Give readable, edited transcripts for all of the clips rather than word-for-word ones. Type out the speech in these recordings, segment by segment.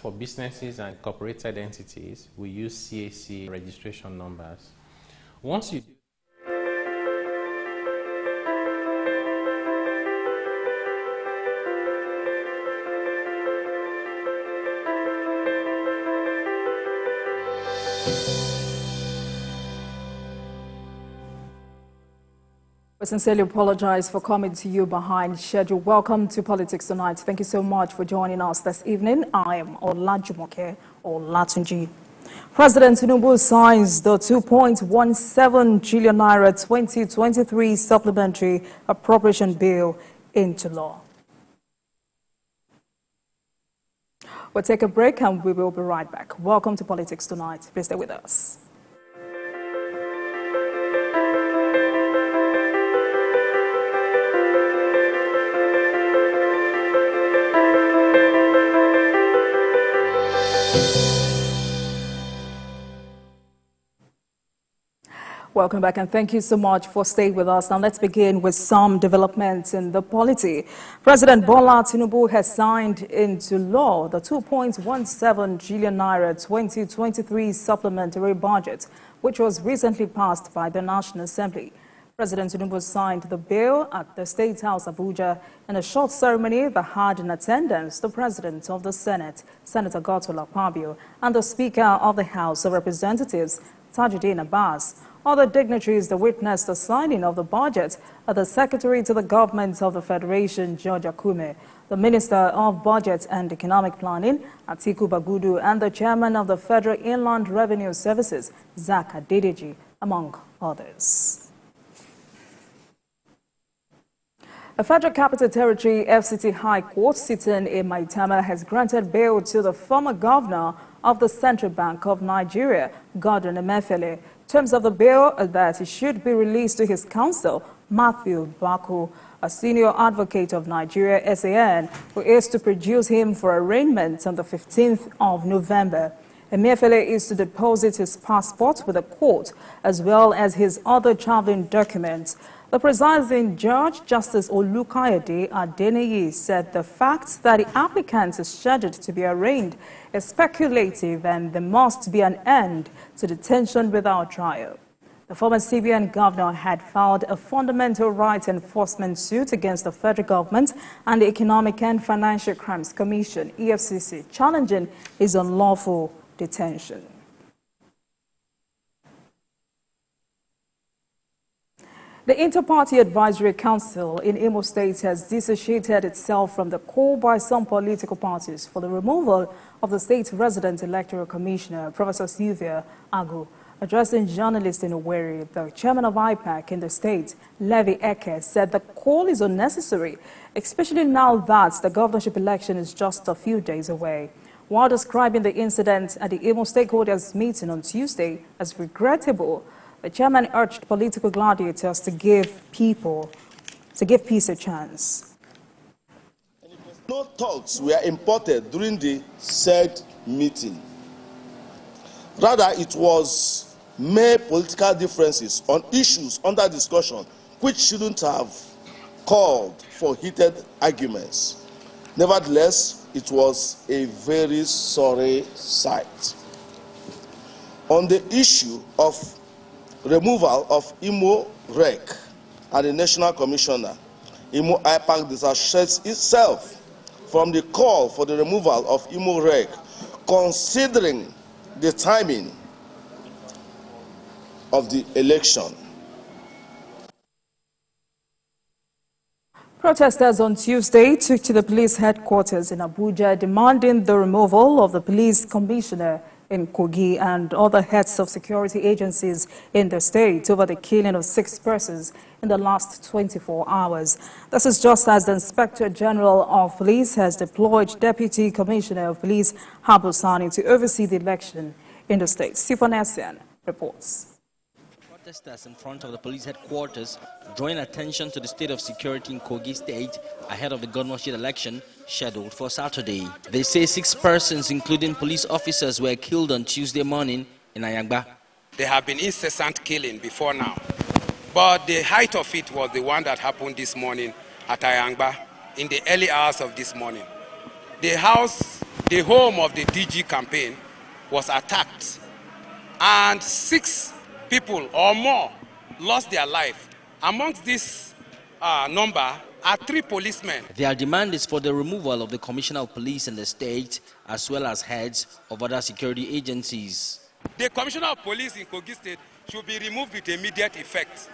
for businesses and incorporated entities, we use CAC registration numbers. Once you do I sincerely apologize for coming to you behind schedule. Welcome to Politics Tonight. Thank you so much for joining us this evening. I am Olajumoke Olatunji. President Tinubu signs the 2.17 trillion naira 2023 supplementary appropriation bill into law. We'll take a break and we will be right back. Welcome to Politics Tonight. Please stay with us. Welcome back and thank you so much for staying with us. Now let's begin with some developments in the polity. President Bola Tinubu has signed into law the 2.17 trillion naira 2023 supplementary budget, which was recently passed by the National Assembly. President Tinubu signed the bill at the State House, Abuja, in a short ceremony that had in attendance the President of the Senate, Senator Godswill Akpabio, and the Speaker of the House of Representatives, Tajuddin Abbas. Other dignitaries that witnessed the signing of the budget are the Secretary to the Government of the Federation, George Akume, the Minister of Budget and Economic Planning, Atiku Bagudu, and the Chairman of the Federal Inland Revenue Services, Zak Adedeji, among others. A Federal Capital Territory FCT High Court sitting in Maitama has granted bail to the former governor of the Central Bank of Nigeria, Godwin Emefiele. Terms of the bill are that he should be released to his counsel, Matthew Baku, a senior advocate of Nigeria SAN, who is to produce him for arraignment on the 15th of November. Emefiele is to deposit his passport with the court, as well as his other traveling documents. The presiding judge, Justice Olukayode Adeniyi, said the fact that the applicant is scheduled to be arraigned is speculative and there must be an end to detention without trial. The former CBN governor had filed a fundamental rights enforcement suit against the federal government and the Economic and Financial Crimes Commission, EFCC, challenging his unlawful detention. The Inter-Party Advisory Council in Imo State has dissociated itself from the call by some political parties for the removal of the state resident electoral commissioner, Professor Sylva Agu. Addressing journalists in Owerri, the chairman of IPAC in the state, Levi Eke, said the call is unnecessary, especially now that the governorship election is just a few days away. While describing the incident at the Imo stakeholders meeting on Tuesday as regrettable, the chairman urged political gladiators to give peace a chance. No talks were imported during the said meeting. Rather, it was mere political differences on issues under discussion which shouldn't have called for heated arguments. Nevertheless, it was a very sorry sight. On the issue of removal of Imo Rec and the National Commissioner, Imo IPAC disassociates itself from the call for the removal of Imo Rec, considering the timing of the election. Protesters on Tuesday took to the police headquarters in Abuja demanding the removal of the police commissioner in Kogi and other heads of security agencies in the state over the killing of 6 persons in the last 24 hours. This is just as the Inspector General of Police has deployed Deputy Commissioner of Police Habu Sani to oversee the election in the state. Sifonesian reports. Protesters in front of the police headquarters drawing attention to the state of security in Kogi State ahead of the governorship election scheduled for Saturday. They say 6 persons, including police officers, were killed on Tuesday morning in Ayangba. There have been incessant killing before now, but the height of it was the one that happened this morning at Ayangba in the early hours of this morning. the home of the DG campaign was attacked, and 6 people or more lost their life. Amongst this number are 3 policemen. Their demand is for the removal of the Commissioner of Police in the state, as well as heads of other security agencies. The Commissioner of Police in Kogi State should be removed with immediate effect.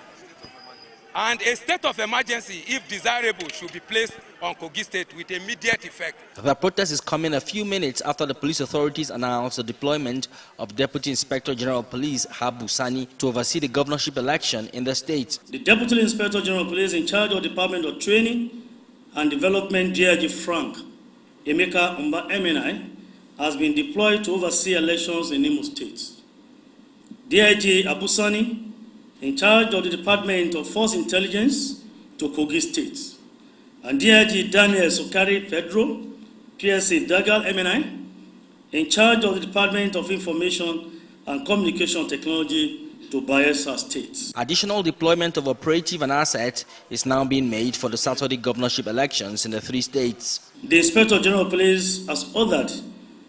And a state of emergency, if desirable, should be placed on Kogi State with immediate effect. The protest is coming a few minutes after the police authorities announced the deployment of Deputy Inspector General of Police Habu Sani to oversee the governorship election in the state. The Deputy Inspector General of Police in charge of the Department of Training and Development, DIG Frank Emeka Umba MNI, has been deployed to oversee elections in Imo State. DIG Abu Sani, in charge of the Department of Force Intelligence, to Kogi State, and DIG Daniel Sokari Pedro, PSA Dagal MNI, in charge of the Department of Information and Communication Technology, to Bayelsa State. Additional deployment of operative and assets is now being made for the Saturday governorship elections in the 3 states. The Inspector General of Police has ordered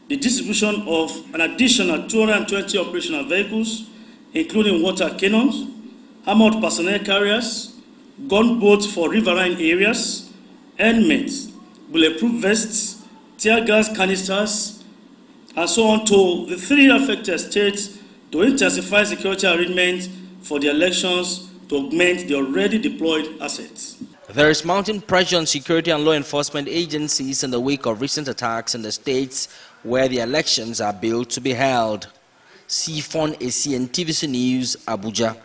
the distribution of an additional 220 operational vehicles, including water cannons, armored personnel carriers, gunboats for riverine areas, helmets, bulletproof vests, tear gas canisters, and so on to the 3 affected states to intensify security arrangements for the elections to augment the already deployed assets. There is mounting pressure on security and law enforcement agencies in the wake of recent attacks in the states where the elections are billed to be held. Sifon ACN TVC News, Abuja.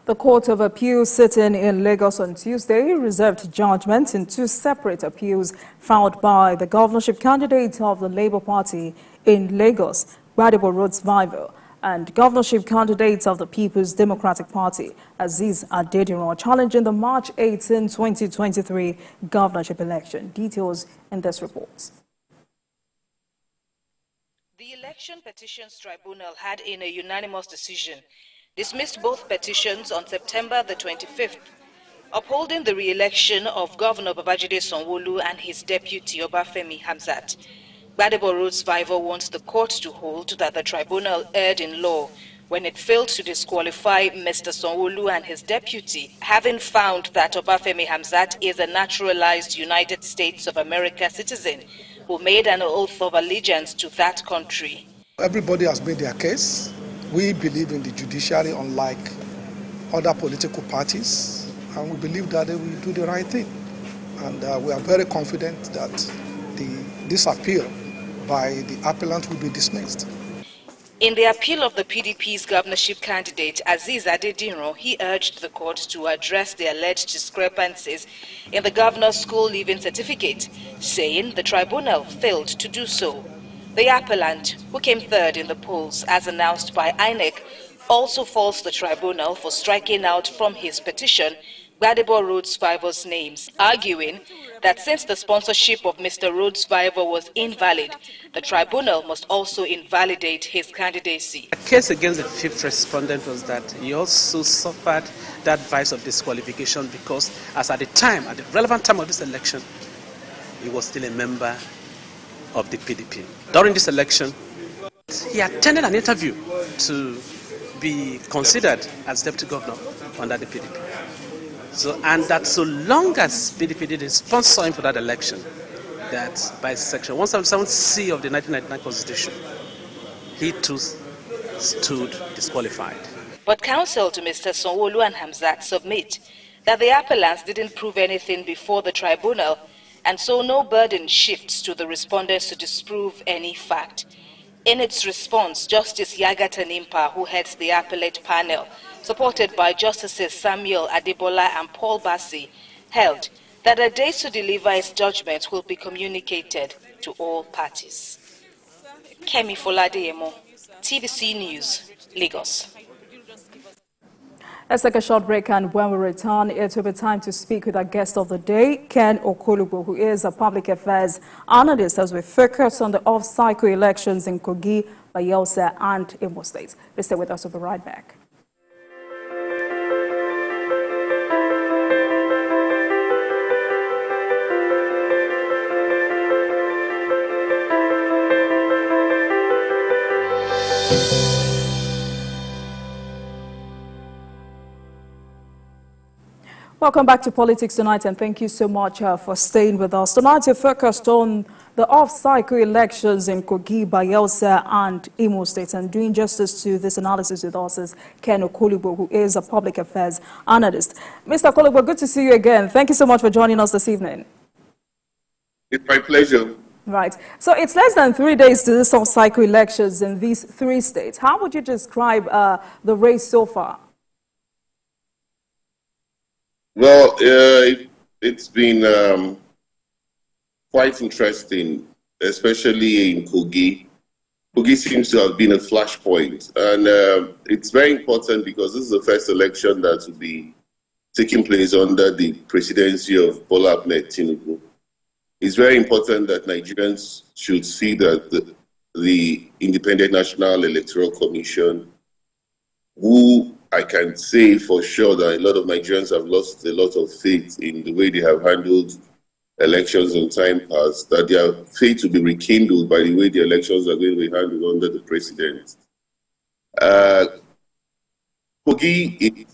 The Court of Appeal sitting in Lagos on Tuesday reserved judgment in 2 separate appeals filed by the governorship candidate of the Labour Party in Lagos, Gbadebo Road Survivor, and governorship candidates of the People's Democratic Party, Azeez Adediran, challenging the March 18, 2023 governorship election. Details in this report. The Election Petitions Tribunal had, in a unanimous decision, dismissed both petitions on September the 25th, upholding the re-election of Governor Babajide Sanwo-Olu and his deputy Obafemi Hamzat. Gbadebo Road Survivor wants the court to hold that the tribunal erred in law when it failed to disqualify Mr. Sanwo-Olu and his deputy, having found that Obafemi Hamzat is a naturalized United States of America citizen who made an oath of allegiance to that country. Everybody has made their case. We believe in the judiciary, unlike other political parties, and we believe that they will do the right thing. And we are very confident that this appeal by the appellant will be dismissed. In the appeal of the PDP's governorship candidate, Azeez Adediran, he urged the court to address the alleged discrepancies in the governor's school leaving certificate, saying the tribunal failed to do so. The appellant, who came 3rd in the polls as announced by INEC, also faults the tribunal for striking out from his petition Gbadebo Road Survivor's names, arguing that since the sponsorship of Mr. Road Survivor was invalid, the tribunal must also invalidate his candidacy. The case against the 5th respondent was that he also suffered that vice of disqualification because, as at the relevant time of this election, he was still a member of the PDP. During this election, he attended an interview to be considered as deputy governor under the PDP. And that so long as PDP didn't sponsor him for that election, that by section 177C of the 1999 Constitution, he too stood disqualified. But counsel to Mr. Sanwo-Olu and Hamzat submit that the appellants didn't prove anything before the tribunal, and so no burden shifts to the respondents to disprove any fact. In its response, Justice Yaga Tanimpa, who heads the appellate panel, supported by Justices Samuel Adebola and Paul Bassi, held that a date to deliver its judgment will be communicated to all parties. Kemi Foladeyemo, TVC News, Lagos. Let's take a short break, and when we return, it will be time to speak with our guest of the day, Ken Okolubo, who is a public affairs analyst, as we focus on the off-cycle elections in Kogi, Bayelsa, and Imo State. Please stay with us. We'll be right back. Welcome back to Politics Tonight, and thank you so much for staying with us. Tonight, you're focused on the off-cycle elections in Kogi, Bayelsa, and Imo State. And doing justice to this analysis with us is Ken Okolibo, who is a public affairs analyst. Mr. Okolibo, good to see you again. Thank you so much for joining us this evening. It's my pleasure. Right. So it's less than 3 days to this off-cycle elections in these 3 states. How would you describe the race so far? Well, it's been quite interesting, especially in Kogi. Kogi seems to have been a flashpoint, and it's very important because this is the first election that will be taking place under the presidency of Bola Ahmed Tinubu. It's very important that Nigerians should see that the Independent National Electoral Commission, who I can say for sure that a lot of Nigerians have lost a lot of faith in the way they have handled elections in time past, that their faith will be rekindled by the way the elections are going to be handled under the president. Kogi is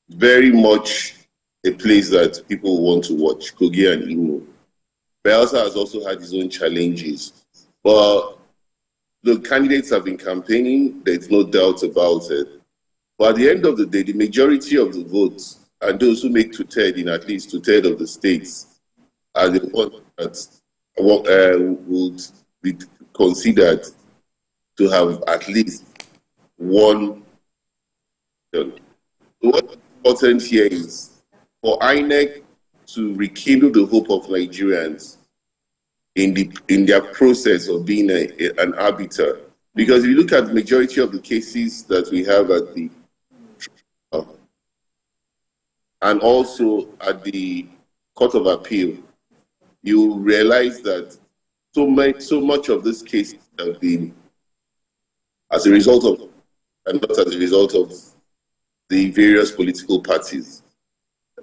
very much a place that people want to watch, Kogi and Imo. Bayelsa has also had its own challenges, but the candidates have been campaigning, there's no doubt about it. But at the end of the day, the majority of the votes, and those who make two-thirds in at least two-thirds of the states, are the ones that would be considered to have at least one. So what's important here is for INEC to rekindle the hope of Nigerians in their process of being an arbiter. Because if you look at the majority of the cases that we have at the and also at the Court of Appeal, you realize that so much of this case have been as a result of, and not as a result of, the various political parties.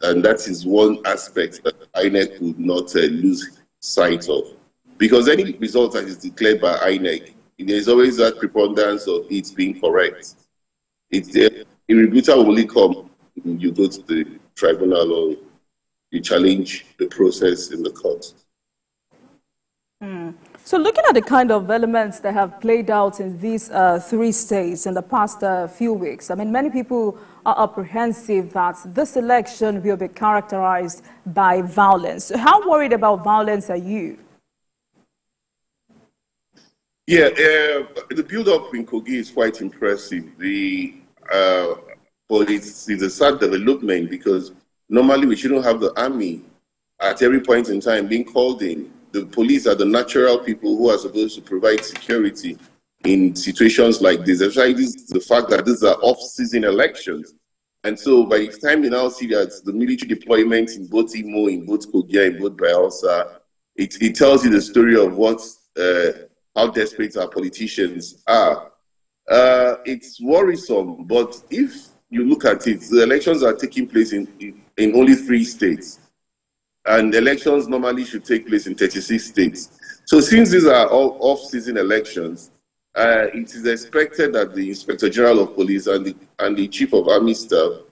And that is one aspect that INEC would not lose sight of. Because any result that is declared by INEC, there's always that preponderance of it being correct. It's the irrebuttable will only come when you go to the tribunal or you challenge the process in the court. So looking at the kind of elements that have played out in these 3 states in the past few weeks, I mean, many people are apprehensive that this election will be characterized by violence. How worried about violence are you? Yeah, the build-up in Kogi is quite impressive. But it's a sad development because normally we shouldn't have the army at every point in time being called in. The police are the natural people who are supposed to provide security in situations like this. Especially the fact that these are off-season elections. And so by the time you now see that the military deployment in both Imo, in both Kogi, in both Bayelsa, it tells you the story of how desperate our politicians are. It's worrisome, but if you look at it, the elections are taking place in only 3 states. And elections normally should take place in 36 states. So since these are all off-season elections, it is expected that the Inspector General of Police and the Chief of Army Staff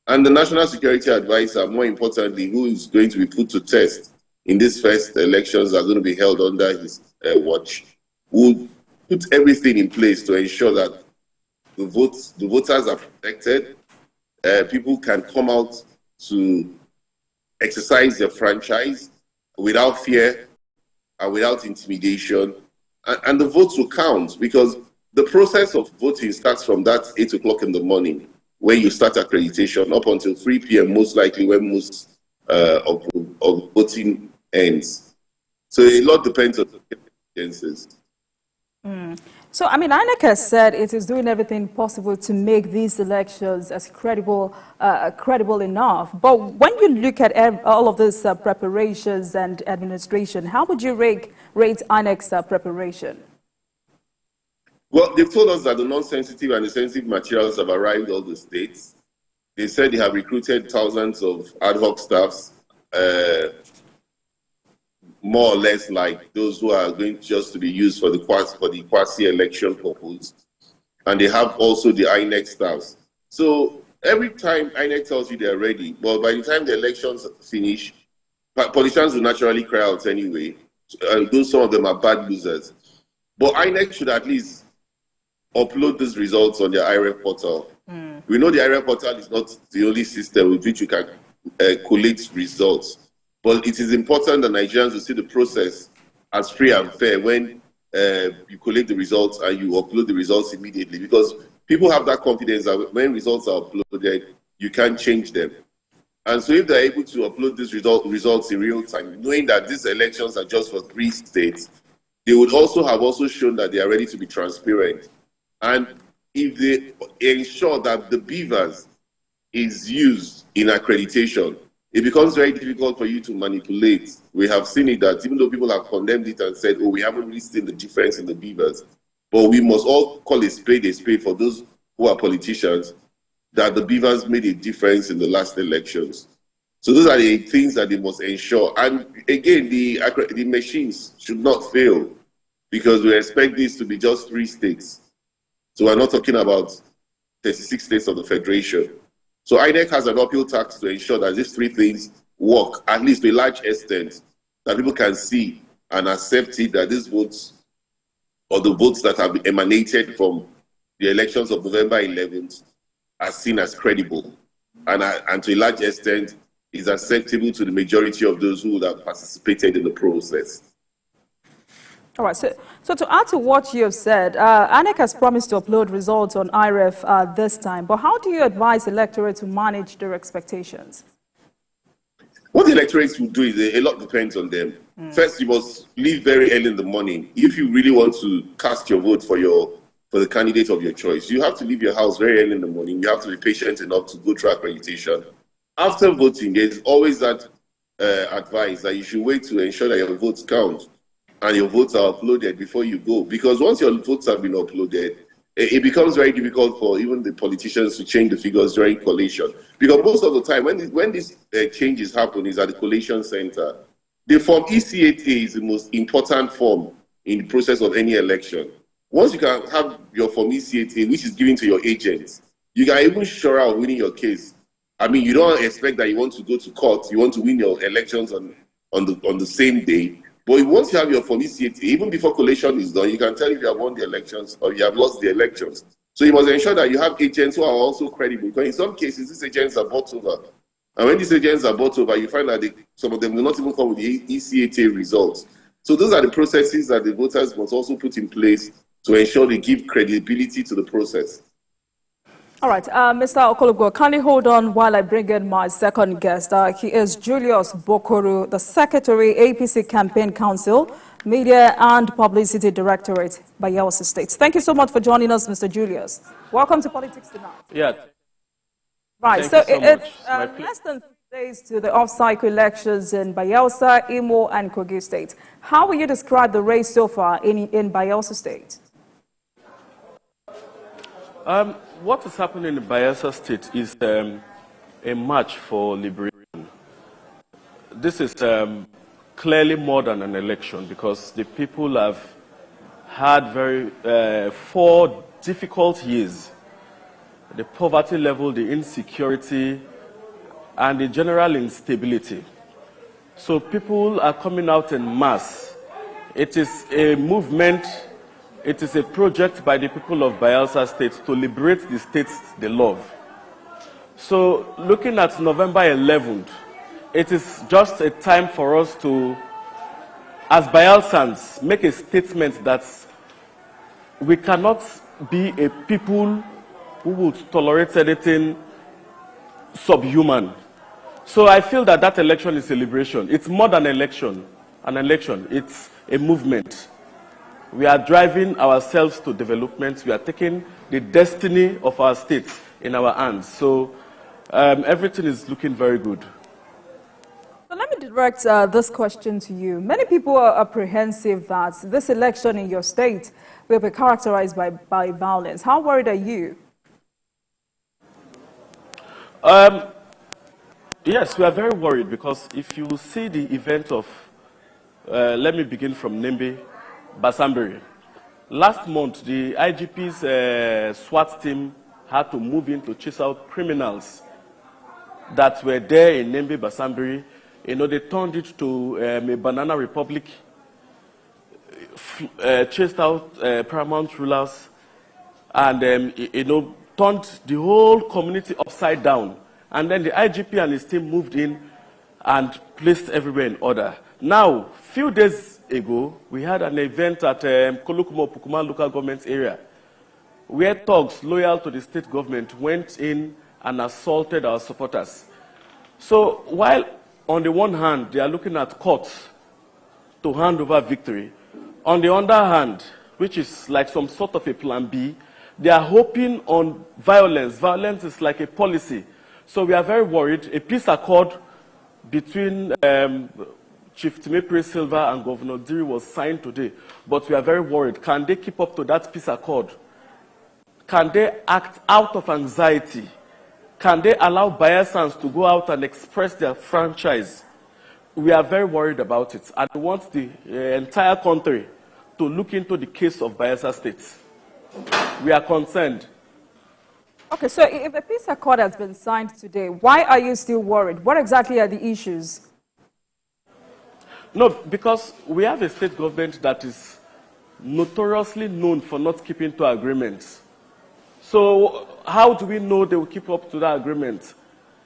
and the National Security Advisor, more importantly, who is going to be put to test in these first elections are going to be held under his watch, would put everything in place to ensure that the voters are protected, people can come out to exercise their franchise without fear and without intimidation, and the votes will count because the process of voting starts from that 8 o'clock in the morning when you start accreditation up until 3 p.m. most likely when most of voting ends. So a lot depends on the circumstances. So, I mean, INEC has said it is doing everything possible to make these elections as credible enough. But when you look at all of these preparations and administration, how would you rate INEC's preparation? Well, they've told us that the non-sensitive and the sensitive materials have arrived all the states. They said they have recruited thousands of ad hoc staffs, more or less like those who are going just to be used for the quasi-election purpose. and they have also the INEC staffs. So every time INEC tells you they're ready, well, by the time the elections finish, politicians will naturally cry out anyway, though some of them are bad losers. But INEC should at least upload these results on their IREF portal. We know the IREF portal is not the only system with which you can collate results, but it is important that Nigerians will see the process as free and fair when you collect the results and you upload the results immediately, because people have that confidence that when results are uploaded, you can't change them. And so if they're able to upload these results in real time, knowing that these elections are just for 3 states, they would also have shown that they are ready to be transparent. And if they ensure that the beavers is used in accreditation, it becomes very difficult for you to manipulate. We have seen it that even though people have condemned it and said, oh, we haven't really seen the difference in the beavers, but we must all call a spade for those who are politicians, that the beavers made a difference in the last elections. So those are the things that they must ensure. And again, the machines should not fail, because we expect this to be just 3 states. So we're not talking about 36 states of the Federation. So INEC has an uphill task to ensure that these 3 things work, at least to a large extent, that people can see and accept it, that these votes, or the votes that have emanated from the elections of November 11th, are seen as credible, and to a large extent is acceptable to the majority of those who would have participated in the process. All right, so to add to what you have said, INEC has promised to upload results on IREF this time, but how do you advise electorate to manage their expectations? What the electorates will do is a lot depends on them. First, you must leave very early in the morning. If you really want to cast your vote for the candidate of your choice, you have to leave your house very early in the morning. You have to be patient enough to go through accreditation. After voting, there's always that advice that you should wait to ensure that your votes count and your votes are uploaded before you go. Because once your votes have been uploaded, it becomes very difficult for even the politicians to change the figures during collation. Because most of the time, when these changes happen, is at the collation center. The form EC8A is the most important form in the process of any election. Once you can have your form EC8A, which is given to your agents, you can even sure out winning your case. I mean, you don't expect that you want to go to court, you want to win your elections on the same day. But once you have your form EC8A, even before collation is done, you can tell if you have won the elections or you have lost the elections. So you must ensure that you have agents who are also credible. Because in some cases, these agents are bought over. And when these agents are bought over, you find that some of them will not even come with the EC8A results. So those are the processes that the voters must also put in place to ensure they give credibility to the process. All right, Mr. Okolugbo, kindly hold on while I bring in my second guest. He is Julius Bokoru, the Secretary, APC Campaign Council, Media and Publicity Directorate, Bayelsa State. Thank you so much for joining us, Mr. Julius. Welcome to Politics Tonight. Yeah. Right, so it's less than 3 days to the off-cycle elections in Bayelsa, Imo, and Kogi State. How will you describe the race so far in Bayelsa State? What is happening in Bayelsa State is a march for liberation. This is clearly more than an election, because the people have had 4 difficult years. The poverty level, the insecurity, and the general instability. So people are coming out in mass. It is a movement. It is a project by the people of Bayelsa State to liberate the states they love. So looking at November 11th, it is just a time for us to, as Bayelsans, make a statement that we cannot be a people who would tolerate anything subhuman. So I feel that that election is a liberation. It's more than an election. It's a movement. We are driving ourselves to development. We are taking the destiny of our states in our hands. So everything is looking very good. So let me direct this question to you. Many people are apprehensive that this election in your state will be characterized by violence. How worried are you? Yes, we are very worried, because if you see the event of, let me begin from Nembe, Basambiri. Last month, the IGP's SWAT team had to move in to chase out criminals that were there in Nembe Basambiri. They turned it to a banana republic, chased out paramount rulers, and turned the whole community upside down. And then the IGP and his team moved in and placed everywhere in order. Now, a few days ago, we had an event at Kolukumo-Pukuma local government area where thugs loyal to the state government went in and assaulted our supporters. So while on the one hand, they are looking at courts to hand over victory, on the other hand, which is like some sort of a plan B, they are hoping on violence. Violence is like a policy. So we are very worried. A peace accord between Chief Timepre Sylva and Governor Diri was signed today, but we are very worried. Can they keep up to that peace accord? Can they act out of anxiety? Can they allow Bayelsans to go out and express their franchise? We are very worried about it, and we want the entire country to look into the case of Bayelsa State. We are concerned. Okay, so if a peace accord has been signed today, why are you still worried? What exactly are the issues? No, because we have a state government that is notoriously known for not keeping to agreements. So how do we know they will keep up to that agreement?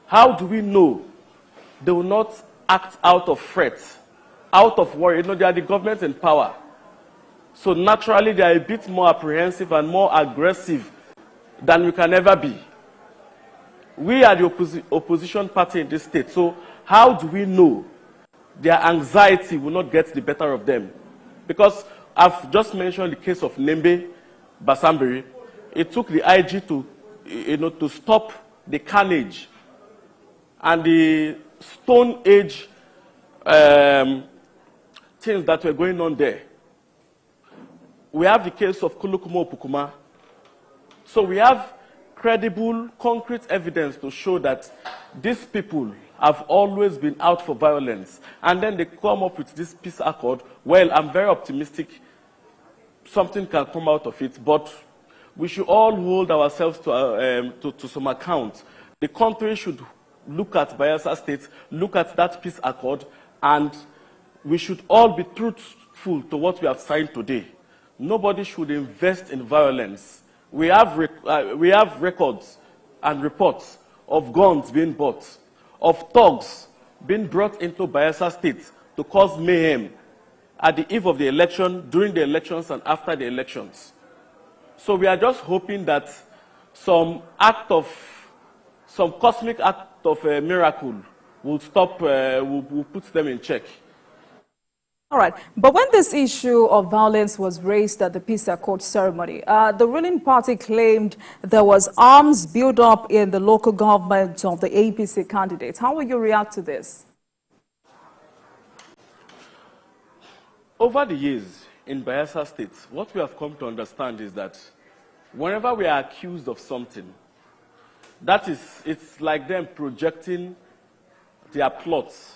How do we know they will not act out of threat, out of worry? They are the government in power. So naturally, they are a bit more apprehensive and more aggressive than we can ever be. We are the opposition party in this state. So how do we know their anxiety will not get the better of them? Because I've just mentioned the case of Nembe Basambiri. It took the IG to stop the carnage and the Stone Age things that were going on there. We have the case of Kolukumo-Pukuma. So we have credible, concrete evidence to show that these people have always been out for violence. And then they come up with this peace accord. Well, I'm very optimistic something can come out of it, but we should all hold ourselves to some account. The country should look at Bayelsa State, look at that peace accord, and we should all be truthful to what we have signed today. Nobody should invest in violence. We have records and reports of guns being bought, of thugs being brought into Bayelsa State to cause mayhem at the eve of the election, during the elections, and after the elections. So we are just hoping that some cosmic act of a miracle will stop, will put them in check. All right, but when this issue of violence was raised at the peace accord ceremony, the ruling party claimed there was arms build-up in the local government of the APC candidates. How will you react to this? Over the years in Bayelsa State, what we have come to understand is that whenever we are accused of something, it's like them projecting their plots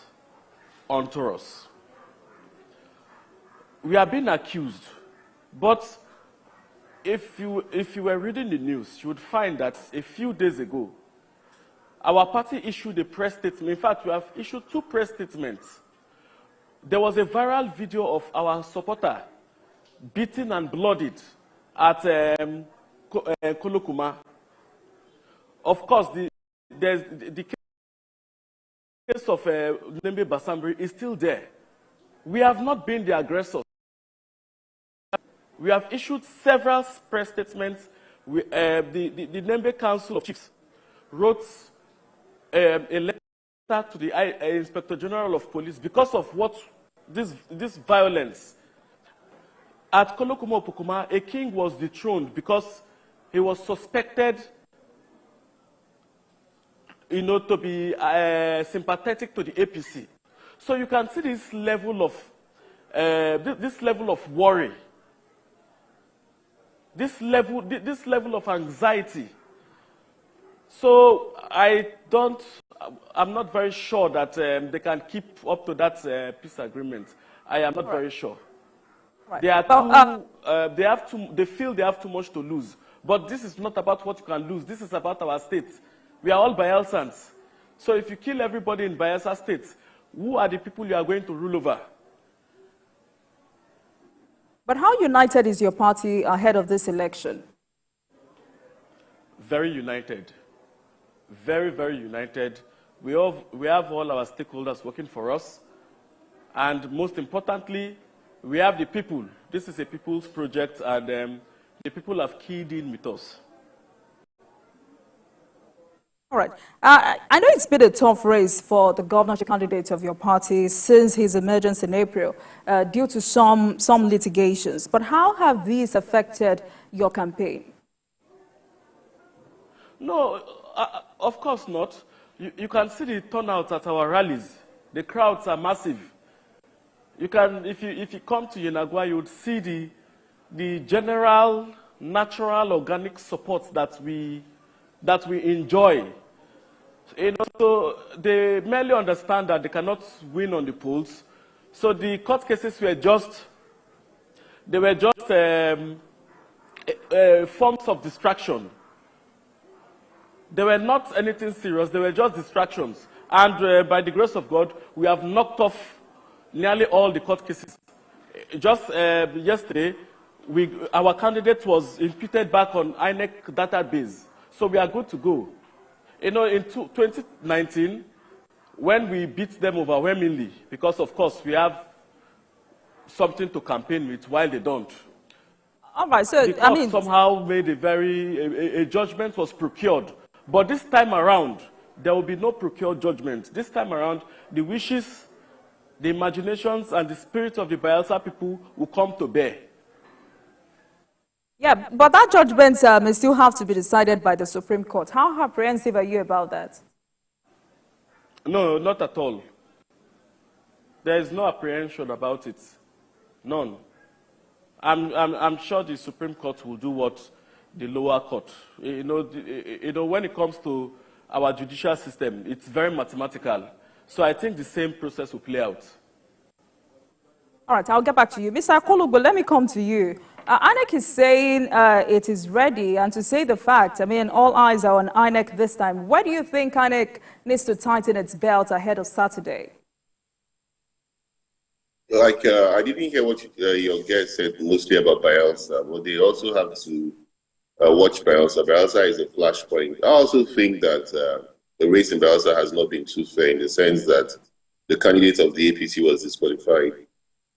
onto us. We are being accused, but if you were reading the news, you would find that a few days ago, our party issued a press statement. In fact, we have issued 2 press statements. There was a viral video of our supporter beaten and bloodied at Kolokuma. Of course, the case of Nembe Basambiri is still there. We have not been the aggressors. We have issued several press statements. The Nembe Council of Chiefs wrote a letter to the Inspector General of Police because of what this violence. At Kolukumo-Pukuma, a king was dethroned because he was suspected, to be sympathetic to the APC. So you can see this level of worry, this level of anxiety. So I'm not very sure that they can keep up to that peace agreement. I am not very sure. Right. They feel they have too much to lose. But this is not about what you can lose. This is about our state. We are all Bayelsans. So if you kill everybody in Bayelsa state, who are the people you are going to rule over? But how united is your party ahead of this election? Very united. Very, very united. We have all our stakeholders working for us. And most importantly, we have the people. This is a people's project, and the people have keyed in with us. All right. I know it's been a tough race for the governorship candidate of your party since his emergence in April due to some litigations. But how have these affected your campaign? No, of course not. You can see the turnout at our rallies. The crowds are massive. You can, if you come to Yenagua, you would see the general, natural, organic support that we enjoy. So they merely understand that they cannot win on the polls. So the court cases were just forms of distraction. They were not anything serious. They were just distractions. And by the grace of God, we have knocked off nearly all the court cases. Just yesterday, our candidate was imputed back on INEC database. So we are good to go. You know, in 2019, when we beat them overwhelmingly, because of course we have something to campaign with while they don't. All right, so the court somehow made a judgment was procured. But this time around, there will be no procured judgment. This time around, the wishes, the imaginations, and the spirit of the Bayelsa people will come to bear. Yeah, but that judgment may still have to be decided by the Supreme Court. How apprehensive are you about that? No, not at all. There is no apprehension about it. None. I'm sure the Supreme Court will do what the lower court. You know, when it comes to our judicial system, it's very mathematical. So I think the same process will play out. All right, I'll get back to you. Mr. Akolu, but let me come to you. INEC is saying it is ready, and to say the fact, I mean, all eyes are on INEC this time. Where do you think INEC needs to tighten its belt ahead of Saturday? Like, I didn't hear what your guest said mostly about Bayelsa, but they also have to watch Bayelsa. Bayelsa is a flashpoint. I also think that the race in Bayelsa has not been too fair in the sense that the candidate of the APC was disqualified,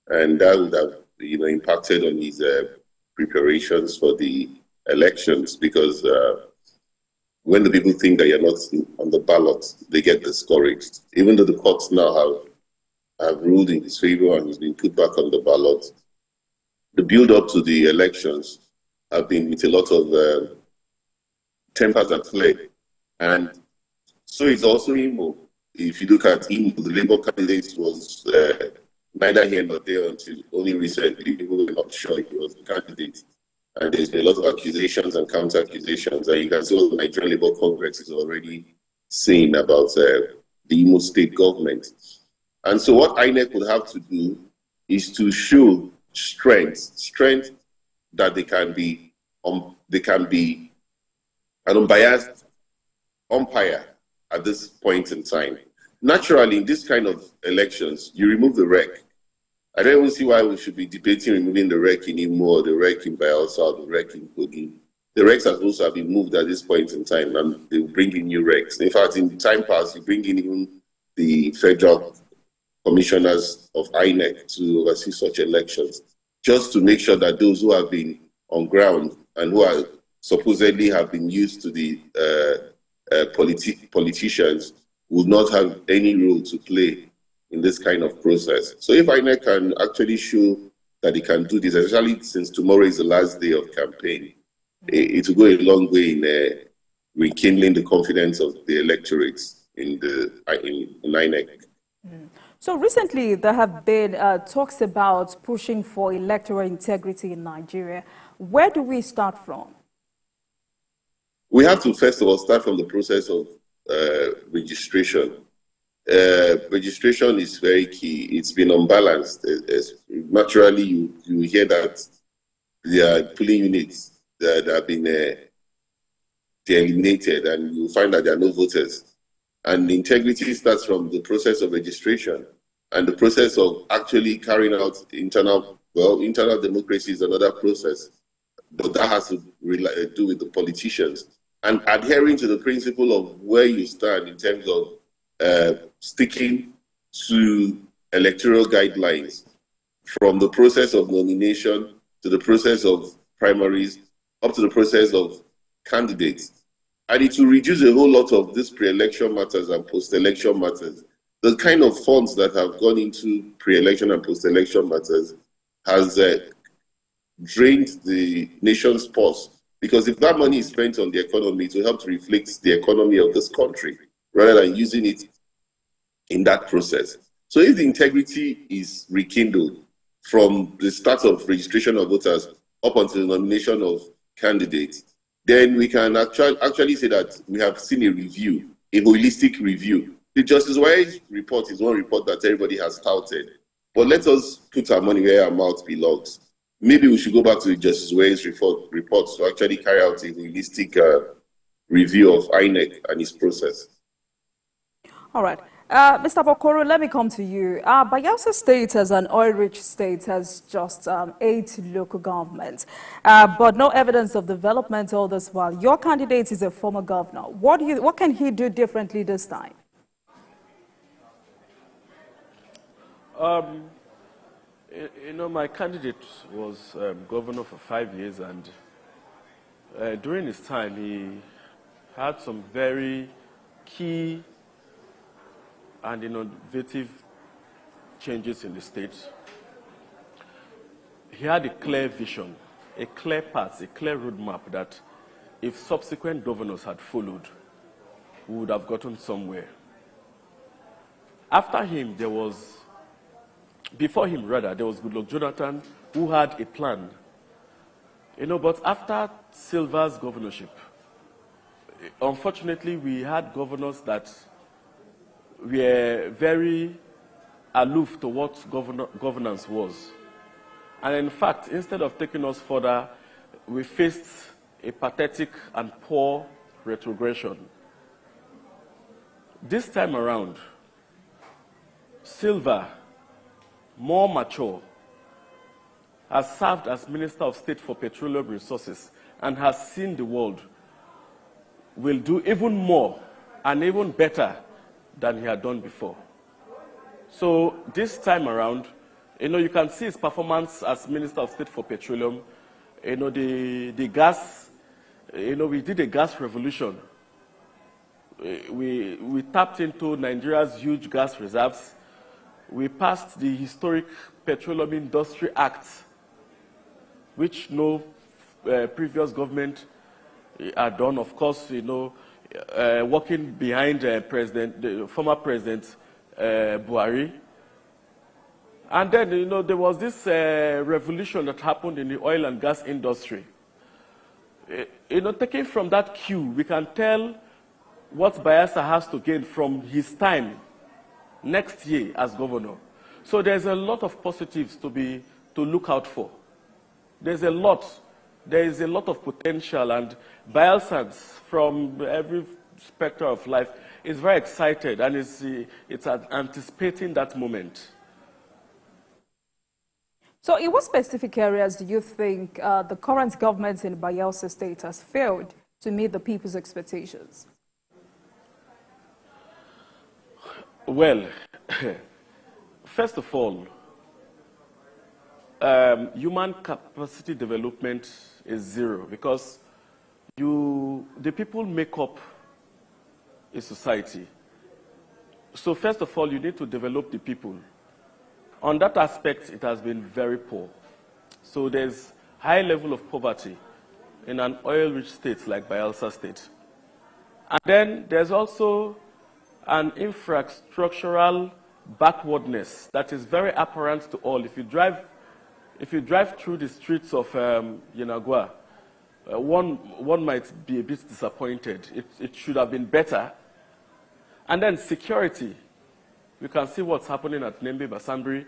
and that would have impacted on his preparations for the elections, because when the people think that you're not on the ballot, they get discouraged. Even though the courts now have ruled in his favor and he's been put back on the ballot, the build-up to the elections have been with a lot of tempers at play. And so it's also Imo. If you look at Imo, the Labour candidate was neither here nor there until only recently. People were not sure he was the candidate. And there's been a lot of accusations and counter-accusations. And you can see what the Nigerian Labour Congress is already saying about the Imo state government. And so what INEC would have to do is to show strength that they can be an unbiased umpire at this point in time. Naturally, in this kind of elections, you remove the rec. I don't even see why we should be debating removing the rec in Imo, or the rec in Bayelsa, or the rec in Kogi. The recs have also been moved at this point in time, and they will bring in new recs. In fact, in the time past, you bring in even the federal commissioners of INEC to oversee such elections, just to make sure that those who have been on ground and who are supposedly have been used to the politicians will not have any role to play in this kind of process. So if INEC can actually show that it can do this, especially since tomorrow is the last day of campaign, it will go a long way in rekindling the confidence of the electorates in INEC. So recently there have been talks about pushing for electoral integrity in Nigeria. Where do we start from? We have to first of all start from the process of registration. registration is very key. It's been unbalanced. Naturally, you hear that there are polling units that have been eliminated, and you find that there are no voters. And integrity starts from the process of registration and the process of actually carrying out internal democracy is another process, but that has to do with the politicians and adhering to the principle of where you stand in terms of sticking to electoral guidelines, from the process of nomination to the process of primaries up to the process of candidates. And it will reduce a whole lot of this pre-election matters and post-election matters. The kind of funds that have gone into pre-election and post-election matters has drained the nation's purse. Because if that money is spent on the economy, it will help to reflect the economy of this country, rather than using it in that process. So if the integrity is rekindled from the start of registration of voters up until the nomination of candidates, then we can actually say that we have seen a review, a holistic review. The Justice Wise report is one report that everybody has touted. But let us put our money where our mouth belongs. Maybe we should go back to the Justice Wise reports to actually carry out a holistic review of INEC and its process. All right. Mr. Bokoro, let me come to you. Bayelsa State, as an oil-rich state, has just 8 local governments, but no evidence of development all this while. Your candidate is a former governor. What can he do differently this time? My candidate was governor for 5 years, and during his time, he had some very key and innovative changes in the state. He had a clear vision, a clear path, a clear roadmap that if subsequent governors had followed, we would have gotten somewhere. Before him, there was Goodluck Jonathan, who had a plan. But after Sylva's governorship, unfortunately, we had governors that were very aloof to what governance was. And in fact, instead of taking us further, we faced a pathetic and poor retrogression. This time around, Sylva, more mature, has served as Minister of State for Petroleum Resources and has seen the world, will do even more and even better than he had done before. So this time around, you can see his performance as Minister of State for Petroleum. The gas, we did a gas revolution. We tapped into Nigeria's huge gas reserves. We passed the historic Petroleum Industry Act, which no previous government had done. Of course, working behind the former President Buhari. And then, there was this revolution that happened in the oil and gas industry. Taking from that cue, we can tell what Bayelsa has to gain from his time next year as governor. So there's a lot of positives to look out for. There is a lot of potential, and Bayelsans from every spectrum of life is very excited, and it's anticipating that moment. So in what specific areas do you think the current government in Bayelsa State has failed to meet the people's expectations? Well, first of all, human capacity development is zero, because the people make up a society. So first of all, you need to develop the people. On that aspect, it has been very poor. So there's high level of poverty in an oil-rich state like Bayelsa State. And then there's also an infrastructural backwardness that is very apparent to all. If you drive through the streets of Yenagoa, one might be a bit disappointed. It should have been better. And then security. We can see what's happening at Nembe, Basambri.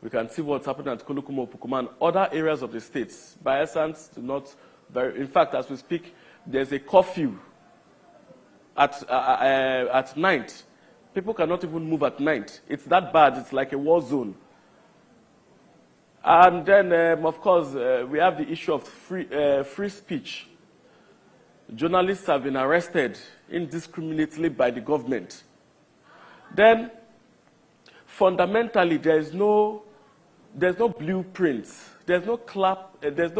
We can see what's happening at Kolukumo, Pukuma, and other areas of the states. Bayelsans do not very. In fact, as we speak, there's a curfew at night. People cannot even move at night. It's that bad. It's like a war zone. And then, of course, we have the issue of free speech. Journalists have been arrested indiscriminately by the government. Then, fundamentally, there's no blueprint. There's no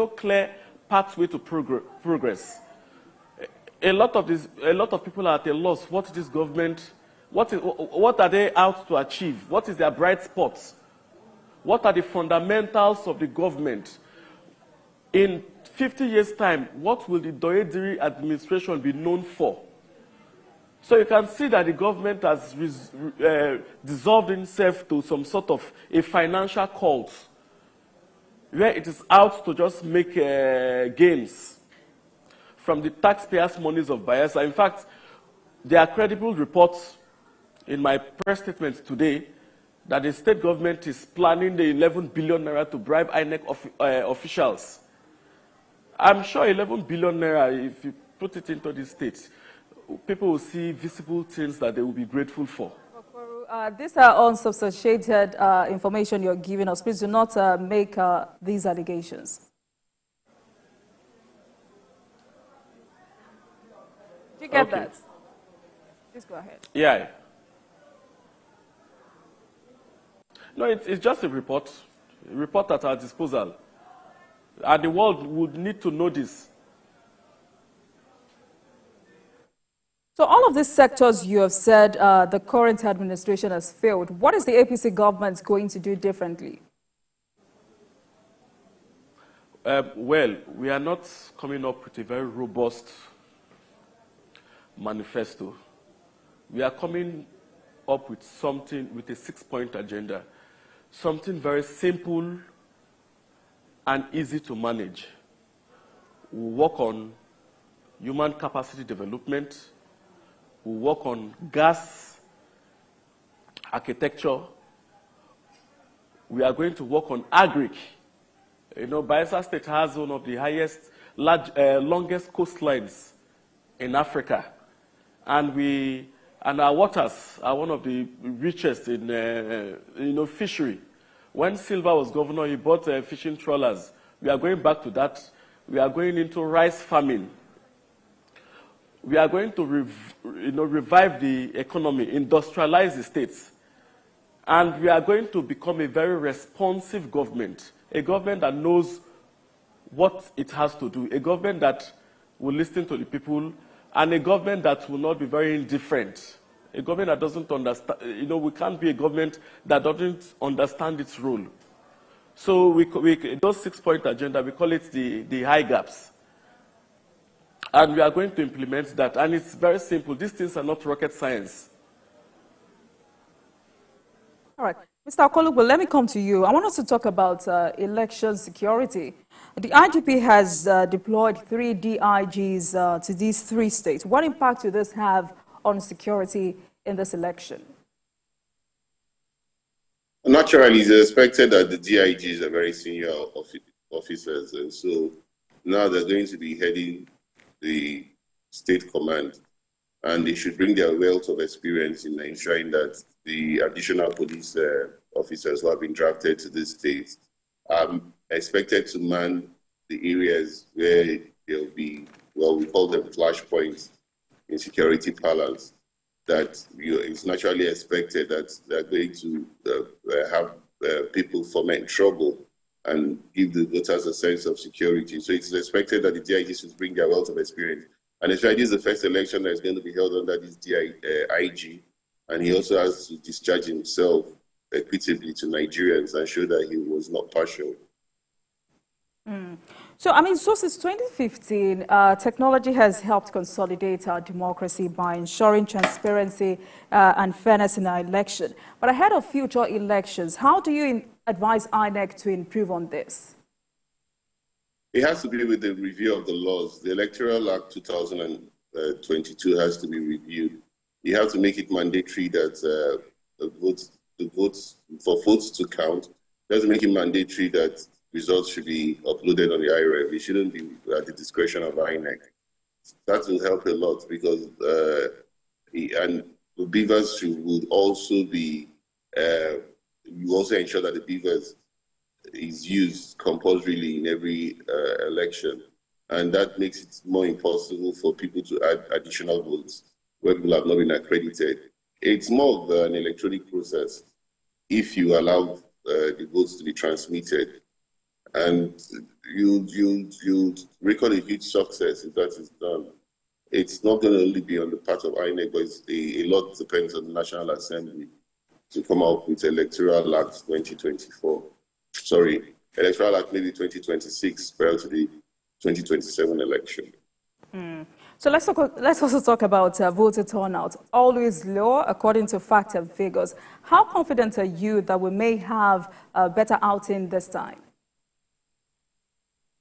clear pathway to progress. A lot of people are at a loss. What this government, what are they out to achieve? What is their bright spots? What are the fundamentals of the government? In 50 years' time, what will the Doyediri administration be known for? So you can see that the government has dissolved itself to some sort of a financial cult, where it is out to just make gains from the taxpayers' monies of Bayelsa. In fact, there are credible reports in my press statement today that the state government is planning the 11 billion naira to bribe INEC officials. I'm sure 11 billion naira, if you put it into the state, people will see visible things that they will be grateful for. These are unsubstantiated information you're giving us. Please do not make these allegations. Did you get that? Please go ahead. Yeah. No, it's just a report at our disposal. And the world would need to know this. So all of these sectors you have said the current administration has failed. What is the APC government going to do differently? Well, we are not coming up with a very robust manifesto. We are coming up with something, with a 6-point agenda. Something very simple and easy to manage. We work on human capacity development. We work on gas architecture. We are going to work on agric. You know, Bayelsa State has one of the longest coastlines in Africa. And our waters are one of the richest in fishery. When Sylva was governor, he bought fishing trawlers. We are going back to that. We are going into rice farming. We are going to revive the economy, industrialize the states. And we are going to become a very responsive government, a government that knows what it has to do, a government that will listen to the people, and a government that will not be very indifferent. A government that doesn't understand, we can't be a government that doesn't understand its role. So those 6-point agenda, we call it the high gaps. And we are going to implement that. And it's very simple. These things are not rocket science. All right. Mr. Okolubo, let me come to you. I want us to talk about election security. The IGP has deployed 3 DIGs to these 3 states. What impact will this have on security in this election? Naturally, it's expected that the DIGs are very senior officers, and so now they're going to be heading the state command, and they should bring their wealth of experience in ensuring that the additional police officers who have been drafted to this state are expected to man the areas where there will be, well, we call them flashpoints in security parlance, that it's naturally expected that they're going to have people foment trouble and give the voters a sense of security. So it's expected that the DIGs should bring their wealth of experience. And this is the first election that is going to be held under this IG, and he also has to discharge himself equitably to Nigerians and show that he was not partial. So, so since 2015, technology has helped consolidate our democracy by ensuring transparency and fairness in our election. But ahead of future elections, how do you advise INEC to improve on this? It has to be with the review of the laws. The Electoral Act 2022 has to be reviewed. You have to make it mandatory that the votes for votes to count, doesn't make it mandatory that results should be uploaded on the IREV. It shouldn't be at the discretion of INEC. That will help a lot because and the beavers would also be. You also ensure that the beavers is used compulsorily in every election, and that makes it more impossible for people to add additional votes where people have not been accredited. It's more of an electronic process if you allow the votes to be transmitted, and you'll record a huge success if that is done. It's not going to only be on the part of INEC, but a lot depends on the National Assembly to come out with Electoral Act 2024. Sorry, Electoral Act maybe 2026 prior to the 2027 election. So let's also talk about voter turnout. Always low according to fact and figures. How confident are you that we may have a better outing this time?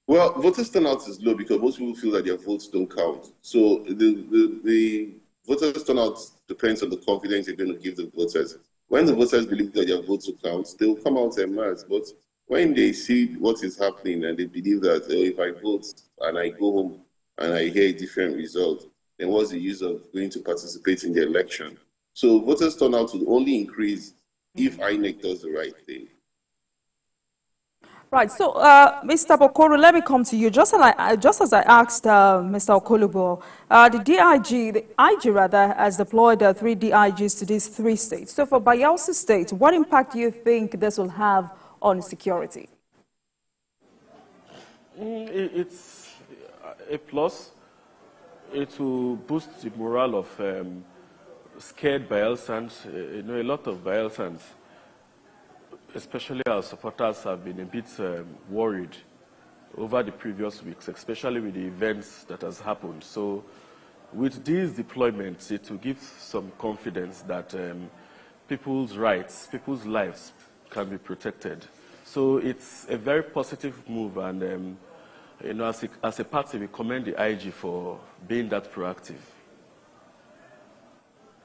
Well, voters turnout is low because most people feel that their votes don't count. So the voters turnout depends on the confidence you're going to give the voters. When the voters believe that their votes will count, they will come out en masse. But when they see what is happening and they believe that if I vote and I go home and I hear a different result, then what's the use of going to participate in the election? So voters turnout will only increase if INEC does the right thing. Right. So, Mr. Bokoro, let me come to you. Just as I asked Mr. Okolubo, the IG has deployed 3 DIGs to these 3 states. So, for Bayelsa State, what impact do you think this will have on security? It's a plus. It will boost the morale of scared Bayelsans. A lot of Bayelsans, especially our supporters, have been a bit worried over the previous weeks, especially with the events that has happened. So with these deployments, it will give some confidence that people's rights, people's lives can be protected. So it's a very positive move, and as a party, we commend the IG for being that proactive.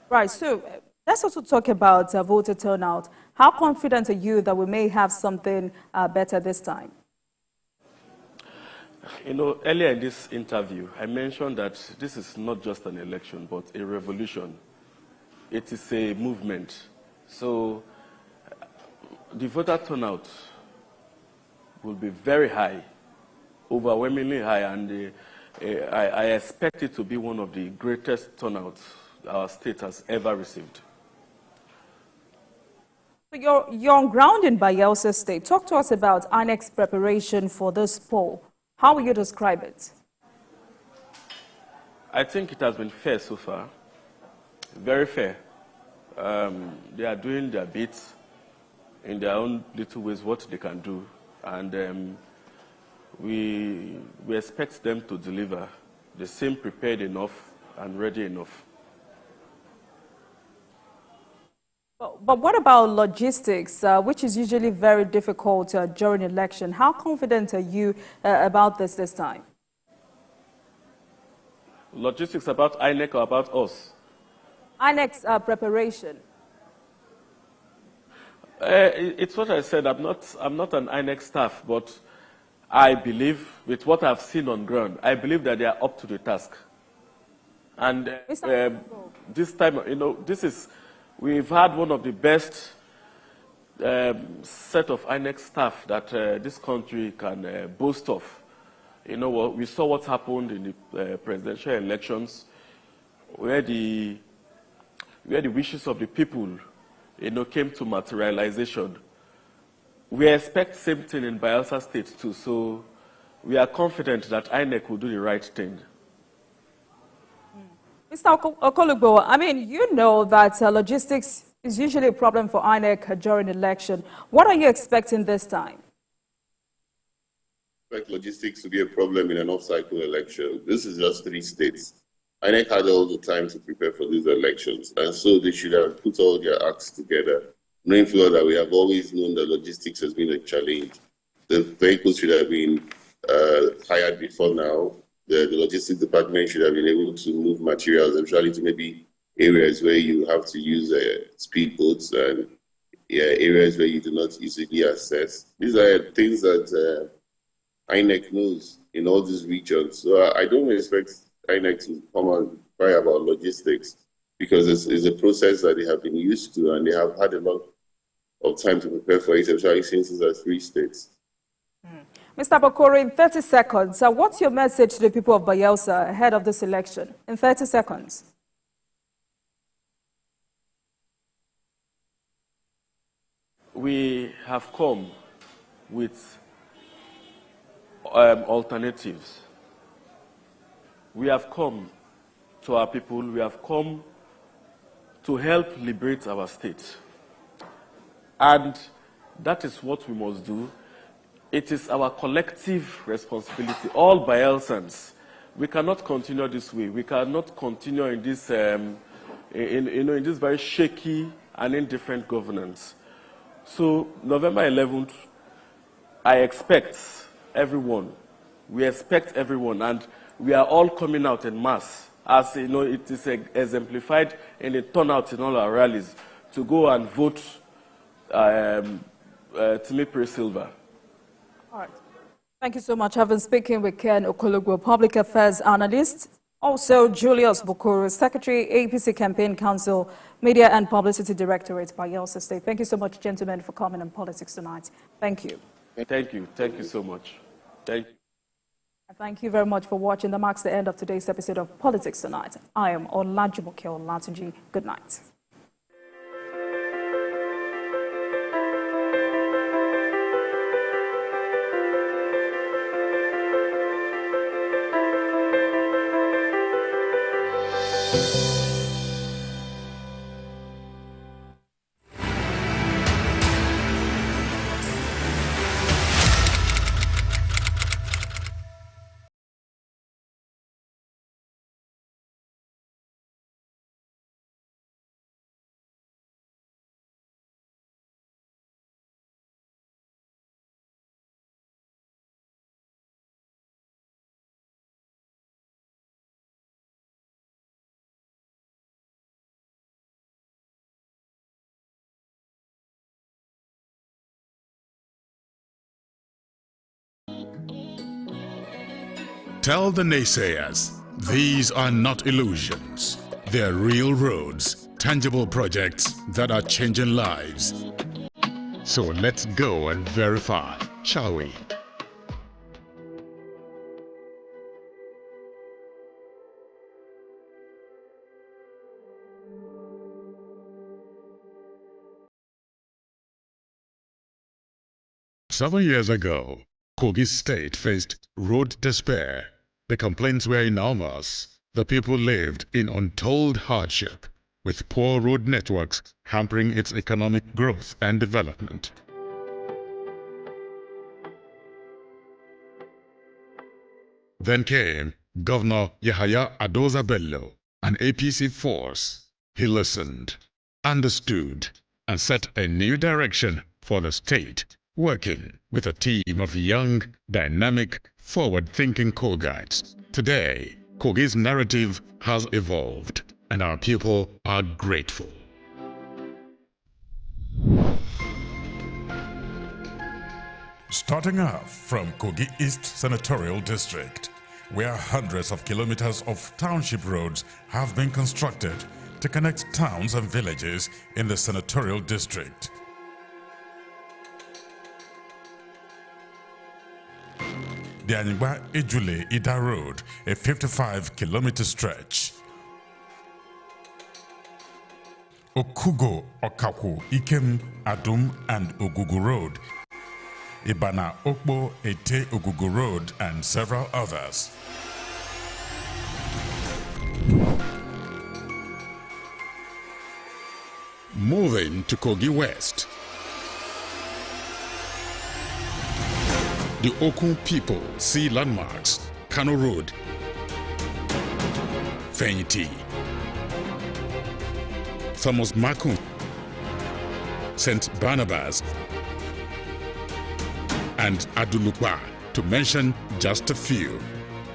Right. So let's also talk about voter turnout. How confident are you that we may have something better this time? Earlier in this interview, I mentioned that this is not just an election, but a revolution. It is a movement. So the voter turnout will be very high, overwhelmingly high, and I expect it to be one of the greatest turnouts our state has ever received. You're on ground in Bayelsa State. Talk to us about INEC's preparation for this poll. How will you describe it? I think it has been fair so far, very fair. They are doing their bits in their own little ways, what they can do, and we expect them to deliver. They seem prepared enough and ready enough. But what about logistics, which is usually very difficult during election? How confident are you about this time? Logistics about INEC or about us? INEC's preparation. It's what I said. I'm not an INEC staff, but I believe, with what I've seen on ground, I believe that they are up to the task. And this time, we've had one of the best set of INEC staff that this country can boast of. We saw what happened in the presidential elections, where the wishes of the people, came to materialization. We expect the same thing in Bayelsa State too. So we are confident that INEC will do the right thing. Mr. Okolubo, you know that logistics is usually a problem for INEC during election. What are you expecting this time? I expect logistics to be a problem in an off-cycle election. This is just 3 states. INEC had all the time to prepare for these elections, and so they should have put all their acts together, knowing full well that we have always known that logistics has been a challenge. The vehicles should have been hired before now. The logistics department should have been able to move materials, eventually to maybe areas where you have to use speedboats and areas where you do not easily access. These are things that INEC knows in all these regions. So I don't expect INEC to come and cry about logistics, because it's a process that they have been used to and they have had a lot of time to prepare for it, especially since it's at 3 states. Mr. Bokoro, in 30 seconds, what's your message to the people of Bayelsa ahead of this election? In 30 seconds. We have come with alternatives. We have come to our people, we have come to help liberate our state. And that is what we must do. It is our collective responsibility, all Bayelsans. We cannot continue this way. We cannot continue in this, in this very shaky and indifferent governance. So November 11th, I expect everyone. We expect everyone, and we are all coming out in mass. As you know, it is exemplified in the turnout in all our rallies to go and vote to make Sylva. All right. Thank you so much. I've been speaking with Ken Okologwo, Public Affairs Analyst. Also, Julius Bokoro, Secretary, APC Campaign Council, Media and Publicity Directorate, Bayelsa State. Thank you so much, gentlemen, for coming on Politics Tonight. Thank you. Thank you. Thank you so much. Thank you. Thank you very much for watching. That marks the end of today's episode of Politics Tonight. I am Olajumoke Olatunji. Good night. Tell the naysayers, these are not illusions. They're real roads, tangible projects that are changing lives. So let's go and verify, shall we? Seven years ago, Kogi State faced road despair. The complaints were enormous. The people lived in untold hardship, with poor road networks hampering its economic growth and development. Then came Governor Yahaya Adoza Bello, an APC force. He listened, understood, and set a new direction for the state, working with a team of young, dynamic, forward-thinking Kogites. Today, Kogi's narrative has evolved, and our people are grateful. Starting off from Kogi East Senatorial District, where hundreds of kilometers of township roads have been constructed to connect towns and villages in the Senatorial District. The Anyigba Ejule Ida Road, a 55-kilometer stretch. Okugo, Okaku, Ikem, Adum, and Ogugu Road. Ibana Okbo, Ete Ogugu Road, and several others. Moving to Kogi West. The Okun people see landmarks: Kano Road, Feniti, Thomas Makun, St. Barnabas, and Adulukwa, to mention just a few,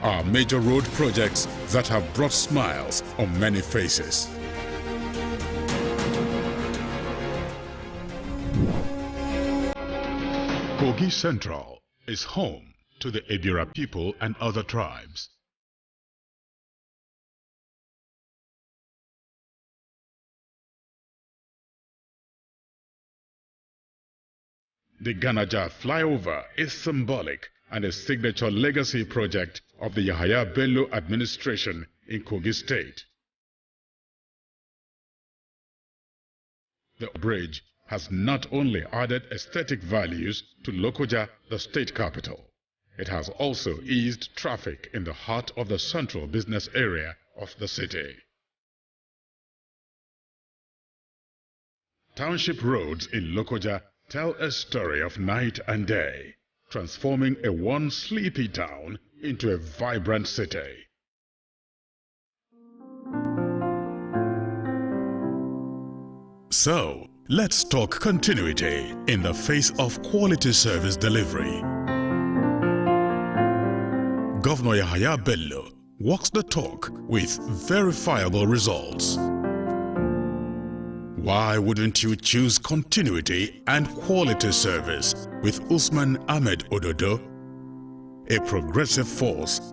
are major road projects that have brought smiles on many faces. Kogi Central is home to the Ebira people and other tribes. The Ganaja flyover is symbolic and a signature legacy project of the Yahaya Bello administration in Kogi State. The bridge has not only added aesthetic values to Lokoja, the state capital, it has also eased traffic in the heart of the central business area of the city. Township roads in Lokoja tell a story of night and day, transforming a once sleepy town into a vibrant city. So, let's talk continuity in the face of quality service delivery. Governor Yahaya Bello walks the talk with verifiable results. Why wouldn't you choose continuity and quality service with Usman Ahmed Ododo, a progressive force